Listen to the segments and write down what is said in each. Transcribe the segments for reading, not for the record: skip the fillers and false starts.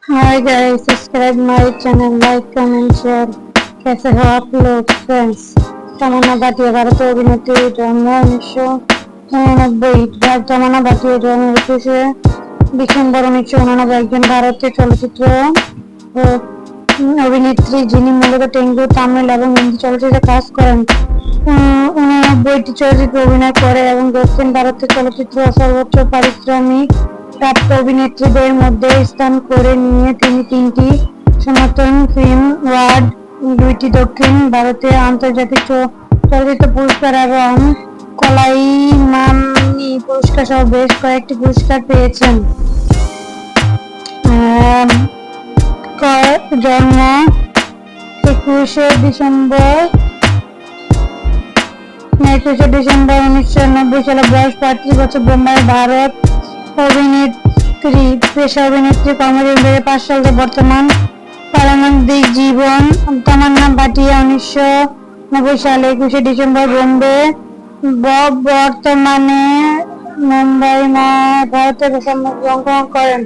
Hi guys, subscribe my channel, like comment share. कैसे हो आप लोग फ्रेंड्स? तमन्ना भाटिया ভারতের অভিনেত্রী। জন্ম 1989। তমন্না ভাটিয়া জন্ম 21শে ডিসেম্বর 1989। একজন ভারতীয় চলচ্চিত্র অভিনেত্রী যিনি মূলত তেলুগু, তামিল এবং হিন্দি চলচ্চিত্রে কাজ করেন। 89টি চলচ্চিত্রে অভিনয় করে এবং দক্ষিণ ভারতের চলচ্চিত্র সর্বোচ্চ পারিশ্রমিক প্রাপ্ত অভিনেত্রীদের মধ্যে স্থান করে নিয়ে তিনি 3টি সনাতন ফিল্ম অ্যাওয়ার্ড, 2টি দক্ষিণ ভারতীয় আন্তর্জাতিক চলচ্চিত্র পুরস্কার এবং কলাইমামনি পুরস্কার সহ বেশ কয়েকটি পুরস্কার পেয়েছেন। জন্ম 21শে ডিসেম্বর 1990 সালে। বয়স 35 বছর। বোম্বাই, ভারত। অভিনেত্রী, পেশা অভিনেত্রী। কর্মজীবন 2005 সাল থেকে বর্তমান। পারমাণবিক জীবন। তমন্না ভাটিয়া 1990 সালে 21শে ডিসেম্বর বোম্বে, বর্তমানে মুম্বাই, ভারতে জন্মগ্রহণ করেন।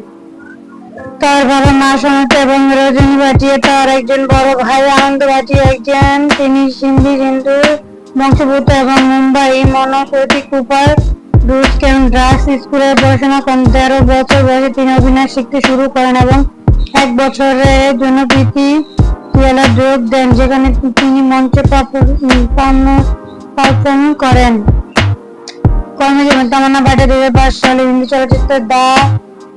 তার বাবা মা সোনাতা এবং রজনী ভাটিয়া। তার একজন বড় ভাই আনন্দ ভাটিয়া একজন। তিনি হিন্দু বংশোদ্ভূত এবং মুম্বাই মনোসতী কুপার রুট ক্যাম্প ড্রাগস স্কুলে পড়াশোনা করেন। 13 বছর বয়সে তিনি অভিনয় শিখতে শুরু করেন এবং 1 বছরের জন্য প্রীতি থিয়েটারে যোগ দেন, যেখানে তিনি মঞ্চে পারফর্ম করেন। কর্মজীবন। তমন্না ভাটিয়া 2005 সালে হিন্দি চলচ্চিত্র দ্য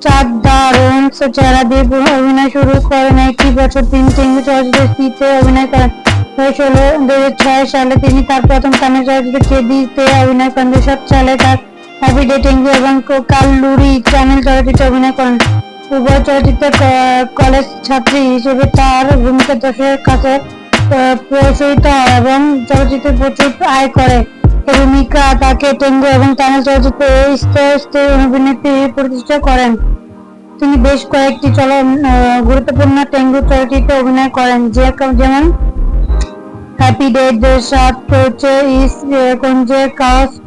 চাঁদারোন্স চেহারা দিয়ে অভিনয় শুরু করেন। একই বছর তিনি তেলুগু চলচ্চিত্র স্ত্রীতে অভিনয় করেন। 2006 সালে তিনি তার প্রথম তামিল চলচ্চিত্র কেদি-তে অভিনয় করেন। 2007 সালে তার হ্যাপি ডে তেলুগু এবং কাল্লুরি তামিল চলচ্চিত্রে অভিনয় করেন। উভয় চলচ্চিত্রে কলেজ ছাত্রী হিসেবে তার ভূমিকা দর্শকের কাছে প্রশংসিত হয় এবং চলচ্চিত্রে প্রচুর আয় করে। এই ভূমিকা তাকে তেলুগু এবং তামিল চলচ্চিত্রে স্তরে অভিনেত্রী প্রতিষ্ঠা করেন। তিনি বেশ কয়েকটি গুরুত্বপূর্ণ তেলুগু চলচ্চিত্রে অভিনয় করেন, যেমন হ্যাপি ডে 2007, ইস কঞ্জে কাস্ট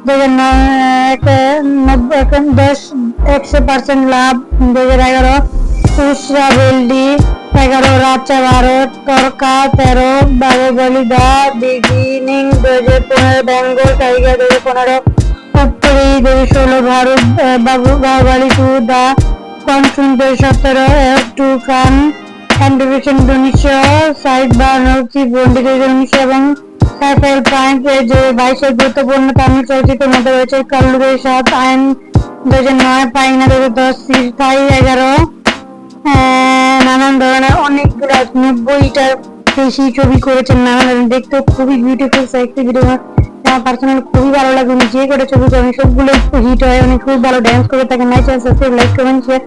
2009, 100% লাভ 2011, উসরা বেলডি 11, রাচা ভারত, তরকা 13, Baahubali the beginning 2015, Bengal tiger 2015, উত্তরি 2016, ভারত বাহুবলী 2 দ্য কনসুন 2017, তুফান অ্যান্ড 1900, সাইড বা নরসি বন্ডি 2019 এবং এফএল প্রাইম 2022। গুরুত্বপূর্ণ তামিল চলচ্চিত্রের মধ্যে রয়েছে কাল্লুরি 7, আইন 2009, পাইনা 2010, সিরথাই 11, নানান ধরনের অনেকগুলো 90টার বেশি ছবি করেছেন। নানান দেখতে খুবই বিউটিফুল একটি ভিডিও। আমার পার্সোনাল খুবই ভালো লাগে। উনি যে করে ছবি করেন সবগুলো হিট হয়। উনি খুব ভালো ড্যান্স করে থাকেন। Like comment share.